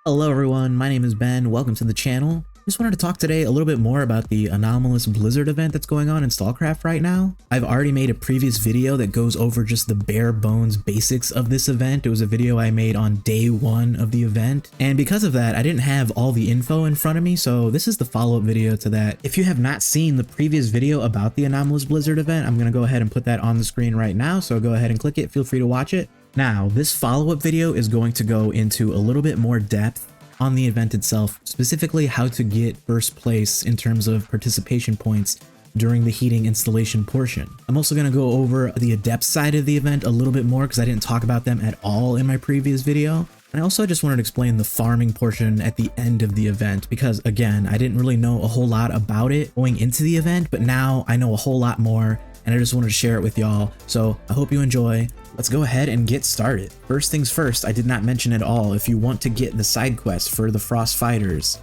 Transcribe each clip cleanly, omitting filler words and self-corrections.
Hello everyone, my name is Ben, welcome to the channel. Just wanted to talk today a little bit more about the Anomalous Blizzard event that's going on in STALCRAFT right now. I've already made a previous video that goes over just the bare bones basics of this event. It was a video I made on day one of the event, and because of that I didn't have all the info in front of me, so this is the follow-up video to that. If you have not seen the previous video about the Anomalous Blizzard event, I'm going to go ahead and put that on the screen right now, so go ahead and click it, feel free to watch it. Now, this follow-up video is going to go into a little bit more depth on the event itself, specifically how to get first place in terms of participation points during the heating installation portion. I'm also going to go over the Adept side of the event a little bit more because I didn't talk about them at all in my previous video. And I also just wanted to explain the farming portion at the end of the event because, again, I didn't really know a whole lot about it going into the event, but now I know a whole lot more and I just wanted to share it with y'all. So I hope you enjoy. Let's go ahead and get started. First things first, I did not mention at all, if you want to get the side quest for the Frost Fighters,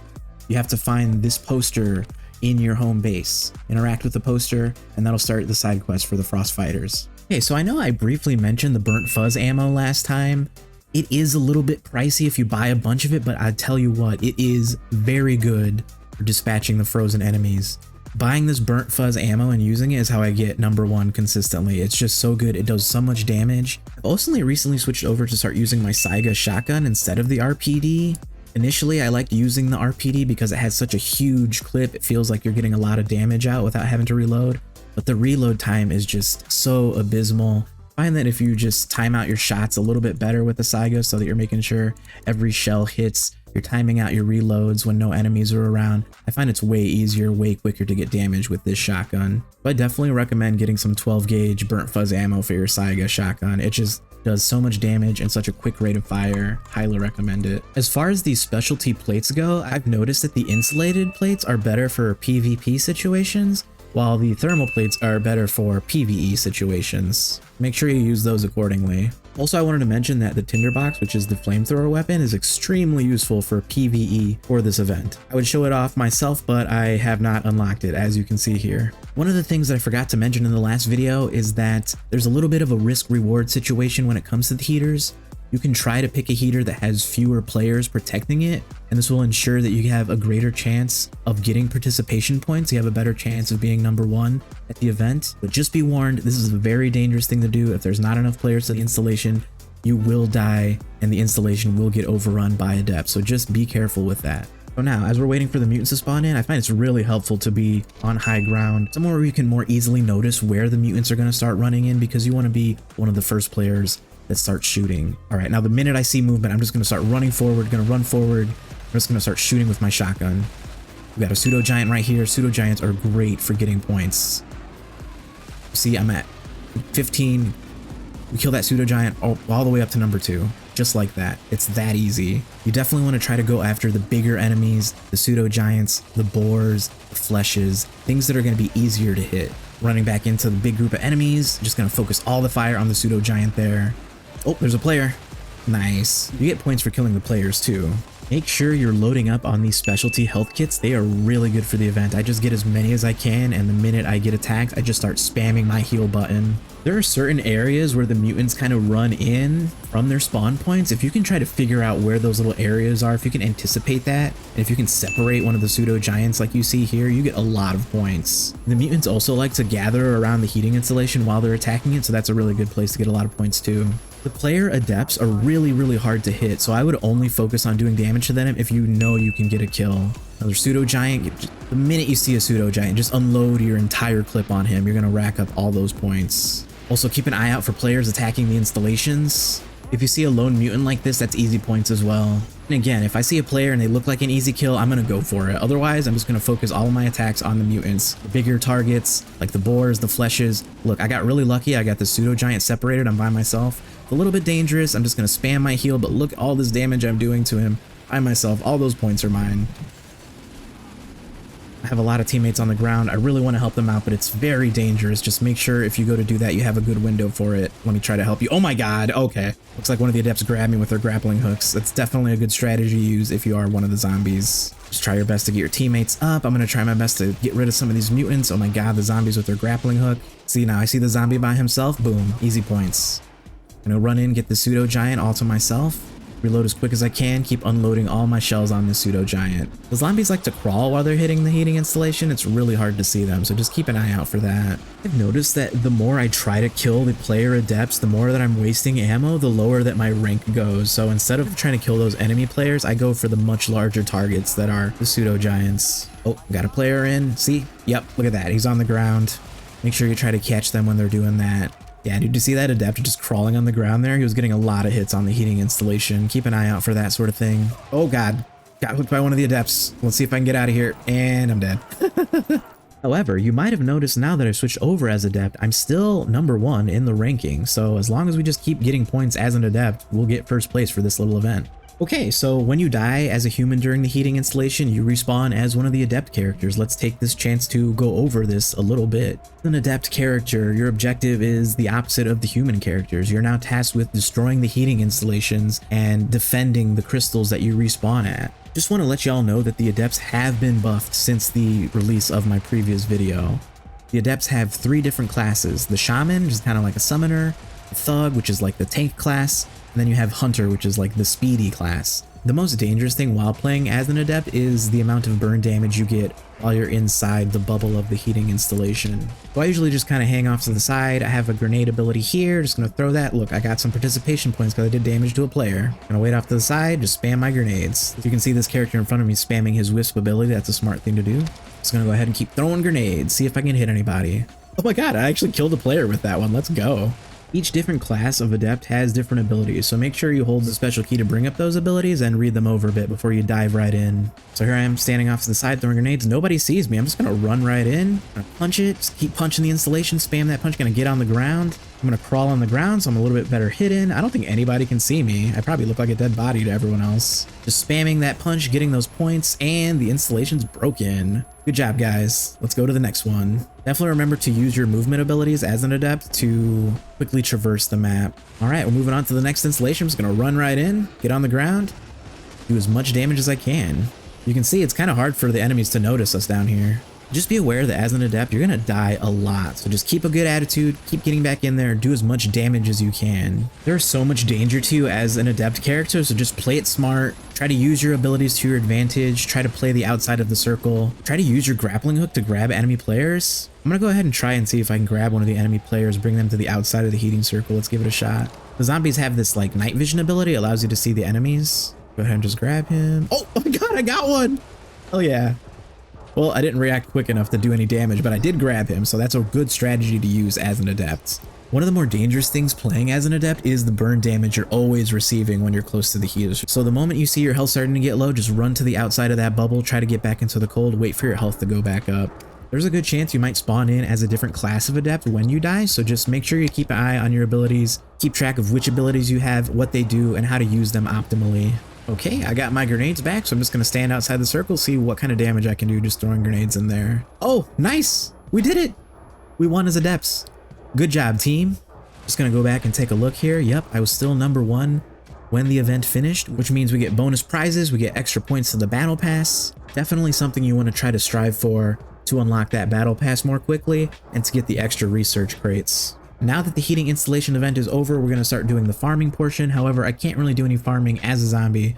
you have to find this poster in your home base. Interact with the poster, and that'll start the side quest for the Frost Fighters. Okay, so I know I briefly mentioned the burnt fuzz ammo last time. It is a little bit pricey if you buy a bunch of it, but I tell you what, it is very good for dispatching the frozen enemies. Buying this burnt fuzz ammo and using it is how I get #1 consistently. It's just so good. It does so much damage. I've also recently switched over to start using my Saiga shotgun instead of the RPD. Initially, I liked using the RPD because it has such a huge clip. It feels like you're getting a lot of damage out without having to reload, but the reload time is just so abysmal. I find that if you just time out your shots a little bit better with the Saiga so that you're making sure every shell hits, you're timing out your reloads when no enemies are around, I find it's way easier, way quicker to get damage with this shotgun. But I definitely recommend getting some 12 gauge burnt fuzz ammo for your Saiga shotgun. It just does so much damage and such a quick rate of fire. Highly recommend it. As far as these specialty plates go, I've noticed that the insulated plates are better for PvP situations, while the thermal plates are better for PvE situations. Make sure you use those accordingly. Also, I wanted to mention that the tinderbox, which is the flamethrower weapon, is extremely useful for PvE for this event. I would show it off myself, but I have not unlocked it, as you can see here. One of the things that I forgot to mention in the last video is that there's a little bit of a risk-reward situation when it comes to the heaters. You can try to pick a heater that has fewer players protecting it, and this will ensure that you have a greater chance of getting participation points. You have a better chance of being #1 at the event. But just be warned, this is a very dangerous thing to do. If there's not enough players to the installation, you will die and the installation will get overrun by Adept. So just be careful with that. So now, as we're waiting for the mutants to spawn in, I find it's really helpful to be on high ground, somewhere where you can more easily notice where the mutants are going to start running in, because you want to be one of the first players that starts shooting. All right, now the minute I see movement, I'm just going to start running forward, going to run forward. I'm just going to start shooting with my shotgun. We got a pseudo giant right here. Pseudo giants are great for getting points. See, I'm at 15. We kill that pseudo giant all the way up to #2. Just like that. It's that easy. You definitely want to try to go after the bigger enemies, the pseudo giants, the boars, the fleshes, things that are going to be easier to hit. Running back into the big group of enemies, just going to focus all the fire on the pseudo giant there. Oh, there's a player. Nice. You get points for killing the players too. Make sure you're loading up on these specialty health kits. They are really good for the event. I just get as many as I can, and the minute I get attacked, I just start spamming my heal button. There are certain areas where the mutants kind of run in from their spawn points. If you can try to figure out where those little areas are, if you can anticipate that, and if you can separate one of the pseudo giants like you see here, you get a lot of points. The mutants also like to gather around the heating installation while they're attacking it, so that's a really good place to get a lot of points too. The player adepts are really hard to hit, so I would only focus on doing damage to them if you know you can get a kill. Another pseudo giant, the minute you see a pseudo giant, just unload your entire clip on him. You're gonna rack up all those points. Also, keep an eye out for players attacking the installations. If you see a lone mutant like this, that's easy points as well. And again, if I see a player and they look like an easy kill, I'm gonna go for it. Otherwise, I'm just gonna focus all of my attacks on the mutants. The bigger targets, like the boars, the fleshes. Look, I got really lucky. I got the pseudo giant separated. I'm by myself. It's a little bit dangerous. I'm just gonna spam my heal, but look at all this damage I'm doing to him by myself. All those points are mine. I have a lot of teammates on the ground. I really want to help them out, but it's very dangerous. Just make sure if you go to do that, you have a good window for it. Let me try to help you. Oh my god, okay. Looks like one of the adepts grabbed me with their grappling hooks. That's definitely a good strategy to use if you are one of the zombies. Just try your best to get your teammates up. I'm going to try my best to get rid of some of these mutants. Oh my god, the zombies with their grappling hook. See, now I see the zombie by himself. Boom, easy points. I'm going to run in, get the pseudo giant all to myself. Reload as quick as I can, keep unloading all my shells on this pseudo giant. The zombies like to crawl while they're hitting the heating installation. It's really hard to see them, so just keep an eye out for that. I've noticed that the more I try to kill the player adepts, the more that I'm wasting ammo, the lower that my rank goes. So instead of trying to kill those enemy players, I go for the much larger targets that are the pseudo giants. Oh, got a player in. See? Yep, look at that. He's on the ground. Make sure you try to catch them when they're doing that. Yeah, did you see that adept just crawling on the ground there? He was getting a lot of hits on the heating installation. Keep an eye out for that sort of thing. Oh god, got hooked by one of the adepts. Let's see if I can get out of here. And I'm dead. However, you might have noticed now that I've switched over as adept, I'm still #1 in the ranking. So as long as we just keep getting points as an adept, we'll get first place for this little event. Okay, so when you die as a human during the heating installation, you respawn as one of the adept characters. Let's take this chance to go over this a little bit. As an adept character, your objective is the opposite of the human characters. You're now tasked with destroying the heating installations and defending the crystals that you respawn at. Just want to let y'all know that the adepts have been buffed since the release of my previous video. The adepts have 3 different classes. The shaman, which is kind of like a summoner, the thug, which is like the tank class, and then you have Hunter, which is like the speedy class. The most dangerous thing while playing as an adept is the amount of burn damage you get while you're inside the bubble of the heating installation. So I usually just kind of hang off to the side. I have a grenade ability here, just gonna throw that. Look, I got some participation points because I did damage to a player. Gonna wait off to the side, just spam my grenades. You can see this character in front of me spamming his wisp ability. That's a smart thing to do. Just gonna go ahead and keep throwing grenades, see if I can hit anybody. Oh my god, I actually killed a player with that one. Let's go. Each different class of adept has different abilities, so make sure you hold the special key to bring up those abilities and read them over a bit before you dive right in. So here I am standing off to the side throwing grenades. Nobody sees me. I'm just gonna run right in, gonna punch it, just keep punching the installation, spam that punch, gonna get on the ground. I'm gonna crawl on the ground so I'm a little bit better hidden. I don't think anybody can see me. I probably look like a dead body to everyone else. Just spamming that punch, getting those points, and the installation's broken. Good job, guys. Let's go to the next one. Definitely remember to use your movement abilities as an adept to quickly traverse the map. All right, we're moving on to the next installation. I'm just gonna run right in, get on the ground, do as much damage as I can. You can see it's kind of hard for the enemies to notice us down here. Just be aware that as an adept, you're gonna die a lot. So just keep a good attitude, keep getting back in there, do as much damage as you can. There's so much danger to you as an adept character, so just play it smart. Try to use your abilities to your advantage. Try to play the outside of the circle. Try to use your grappling hook to grab enemy players. I'm gonna go ahead and try and see if I can grab one of the enemy players, bring them to the outside of the heating circle. Let's give it a shot. The zombies have this like night vision ability, allows you to see the enemies. Go ahead and just grab him. Oh my god, I got one! Oh yeah. Well, I didn't react quick enough to do any damage, but I did grab him, so that's a good strategy to use as an adept. One of the more dangerous things playing as an adept is the burn damage you're always receiving when you're close to the heaters. So the moment you see your health starting to get low, just run to the outside of that bubble, try to get back into the cold, wait for your health to go back up. There's a good chance you might spawn in as a different class of adept when you die, so just make sure you keep an eye on your abilities, keep track of which abilities you have, what they do, and how to use them optimally. Okay, I got my grenades back, so I'm just gonna stand outside the circle, see what kind of damage I can do just throwing grenades in there. Oh, nice! We did it! We won as adepts. Good job, team. Just gonna go back and take a look here. Yep, I was still #1 when the event finished, which means we get bonus prizes, we get extra points to the battle pass. Definitely something you want to try to strive for to unlock that battle pass more quickly and to get the extra research crates. Now that the heating installation event is over, we're going to start doing the farming portion. However, I can't really do any farming as a zombie.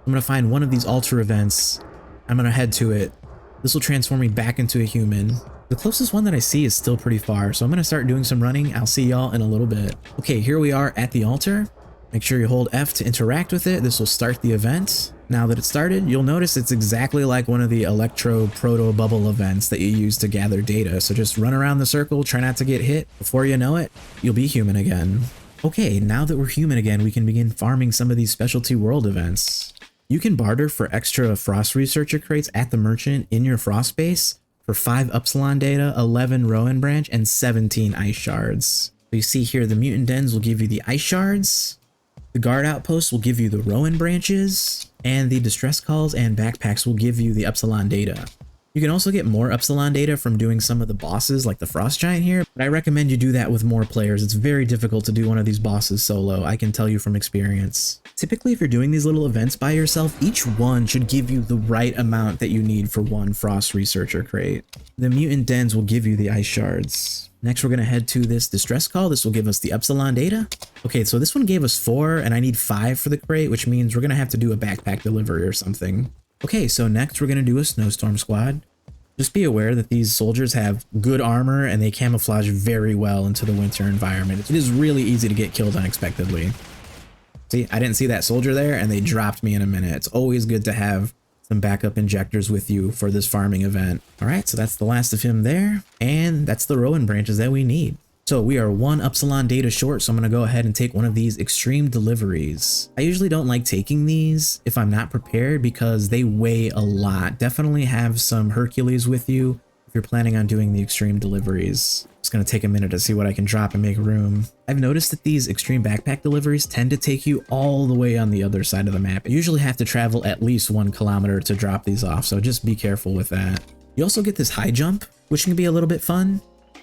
I'm going to find one of these altar events. I'm going to head to it. This will transform me back into a human. The closest one that I see is still pretty far, so I'm going to start doing some running. I'll see y'all in a little bit. Okay, here we are at the altar. Make sure you hold F to interact with it. This will start the event. Now that it started, you'll notice it's exactly like one of the Electro Proto Bubble events that you use to gather data. So just run around the circle, try not to get hit. Before you know it, you'll be human again. Okay, now that we're human again, we can begin farming some of these specialty world events. You can barter for extra Frost Researcher crates at the merchant in your Frost base for 5 Upsilon data, 11 Rowan Branch, and 17 Ice Shards. So you see here, the Mutant Dens will give you the Ice Shards. The guard outposts will give you the Rowan branches, and the distress calls and backpacks will give you the Upsilon data. You can also get more Upsilon data from doing some of the bosses like the Frost Giant here, but I recommend you do that with more players. It's very difficult to do one of these bosses solo, I can tell you from experience. Typically, if you're doing these little events by yourself, each one should give you the right amount that you need for one Frost Researcher crate. The Mutant Dens will give you the Ice Shards. Next, we're going to head to this distress call. This will give us the Epsilon data. Okay, so this one gave us 4 and I need 5 for the crate, which means we're going to have to do a backpack delivery or something. Okay, so next we're going to do a snowstorm squad. Just be aware that these soldiers have good armor and they camouflage very well into the winter environment. It is really easy to get killed unexpectedly. See, I didn't see that soldier there and they dropped me in a minute. It's always good to have some backup injectors with you for this farming event. All right, so that's the last of him there. And that's the Rowan branches that we need. So we are 1 Epsilon data short, so I'm going to go ahead and take one of these extreme deliveries. I usually don't like taking these if I'm not prepared because they weigh a lot. Definitely have some Hercules with you if you're planning on doing the extreme deliveries. It's going to take a minute to see what I can drop and make room. I've noticed that these extreme backpack deliveries tend to take you all the way on the other side of the map. You usually have to travel at least 1 kilometer to drop these off, so just be careful with that. You also get this high jump, which can be a little bit fun.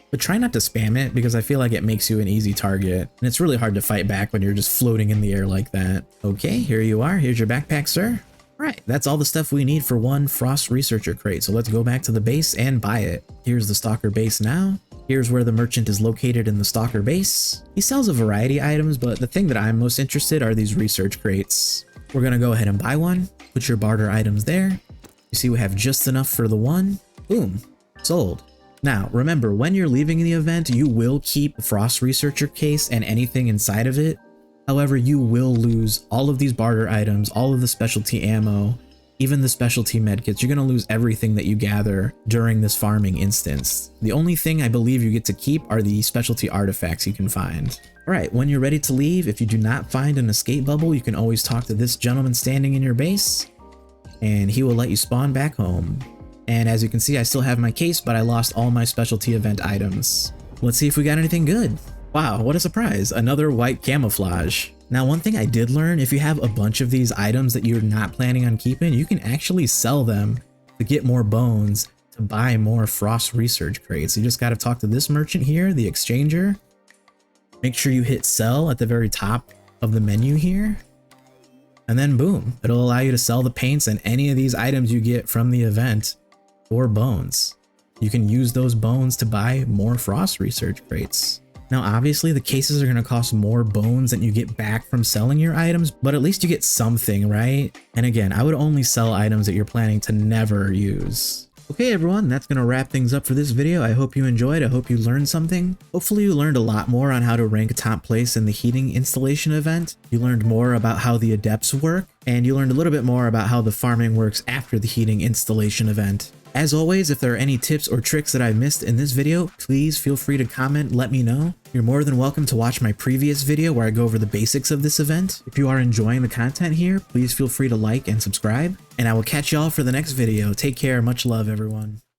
But try not to spam it because I feel like it makes you an easy target. And it's really hard to fight back when you're just floating in the air like that. Okay, here you are. Here's your backpack, sir. Right, that's all the stuff we need for 1 Frost Researcher crate. So let's go back to the base and buy it. Here's the Stalker base now. Here's where the merchant is located in the Stalker base. He sells a variety of items, but the thing that I'm most interested are these research crates. We're gonna go ahead and buy one. Put your barter items there. You see we have just enough for the 1. Boom, sold. Now, remember, when you're leaving the event, you will keep the Frost Researcher case and anything inside of it. However, you will lose all of these barter items, all of the specialty ammo, even the specialty medkits. You're going to lose everything that you gather during this farming instance. The only thing I believe you get to keep are the specialty artifacts you can find. All right, when you're ready to leave, if you do not find an escape bubble, you can always talk to this gentleman standing in your base, and he will let you spawn back home. And as you can see, I still have my case, but I lost all my specialty event items. Let's see if we got anything good. Wow, what a surprise. Another white camouflage. Now, one thing I did learn, if you have a bunch of these items that you're not planning on keeping, you can actually sell them to get more bones to buy more Frost Research crates. You just got to talk to this merchant here, the exchanger. Make sure you hit sell at the very top of the menu here. And then boom, it'll allow you to sell the paints and any of these items you get from the event for bones. You can use those bones to buy more Frost Research crates. Now, obviously the cases are going to cost more bones than you get back from selling your items, but at least you get something, right? And again, I would only sell items that you're planning to never use. Okay everyone, that's going to wrap things up for this video. I hope you enjoyed. I hope you learned something. Hopefully you learned a lot more on how to rank top place in the heating installation event. You learned more about how the adepts work, and you learned a little bit more about how the farming works after the heating installation event. As always, if there are any tips or tricks that I missed in this video, please feel free to comment, let me know. You're more than welcome to watch my previous video where I go over the basics of this event. If you are enjoying the content here, please feel free to like and subscribe, and I will catch y'all for the next video. Take care, much love everyone.